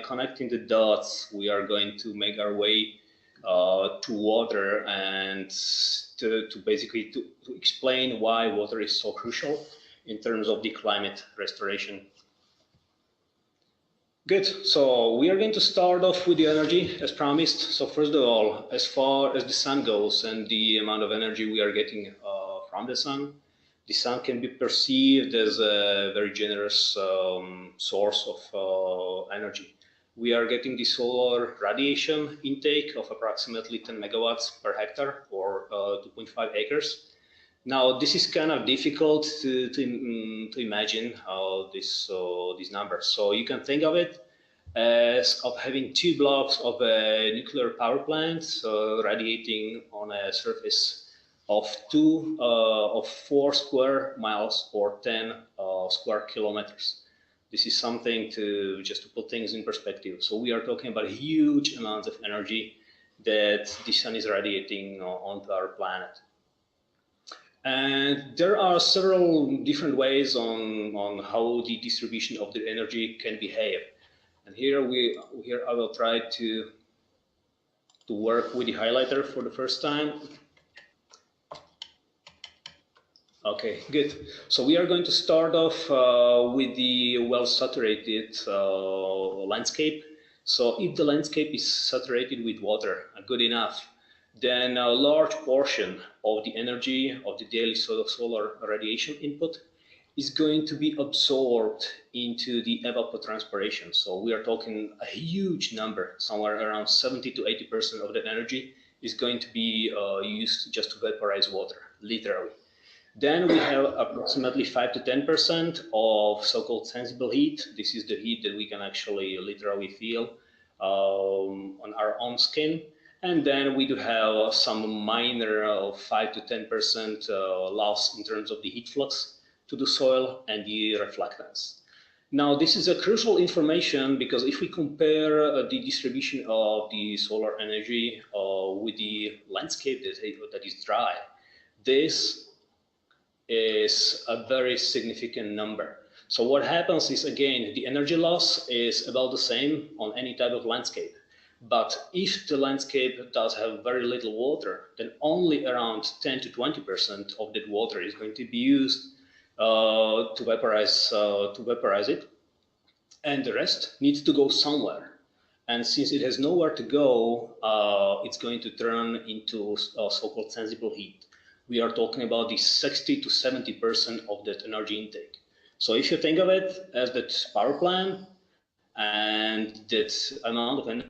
connecting the dots, we are going to make our way to water and to basically to explain why water is so crucial in terms of the climate restoration. Good. So we are going to start off with the energy as promised. So first of all, as far as the sun goes and the amount of energy we are getting from the sun can be perceived as a very generous source of energy. We are getting the solar radiation intake of approximately 10 megawatts per hectare or 2.5 acres. Now, this is kind of difficult to imagine these numbers. So you can think of it as of having two blocks of a nuclear power plant radiating on a surface of 4 square miles or 10 square kilometers. This is something just to put things in perspective. So we are talking about huge amounts of energy that the sun is radiating onto our planet. And there are several different ways on how the distribution of the energy can behave. And here I will try to work with the highlighter for the first time. Okay, good. So we are going to start off with the well-saturated landscape. So if the landscape is saturated with water, good enough, then a large portion of the energy of the daily solar radiation input is going to be absorbed into the evapotranspiration. So we are talking a huge number, somewhere around 70 to 80% of the energy is going to be used just to vaporize water, literally. Then we have approximately 5 to 10% of so-called sensible heat. This is the heat that we can actually literally feel on our own skin. And then we do have some minor 5 to 10% loss in terms of the heat flux to the soil and the reflectance. Now, this is a crucial information because if we compare the distribution of the solar energy with the landscape that is dry, this is a very significant number. So what happens is, again, the energy loss is about the same on any type of landscape. But if the landscape does have very little water, then only around 10 to 20% of that water is going to be used to vaporize it. And the rest needs to go somewhere. And since it has nowhere to go, it's going to turn into so-called sensible heat. We are talking about the 60 to 70% of that energy intake. So if you think of it as that power plant and that amount of energy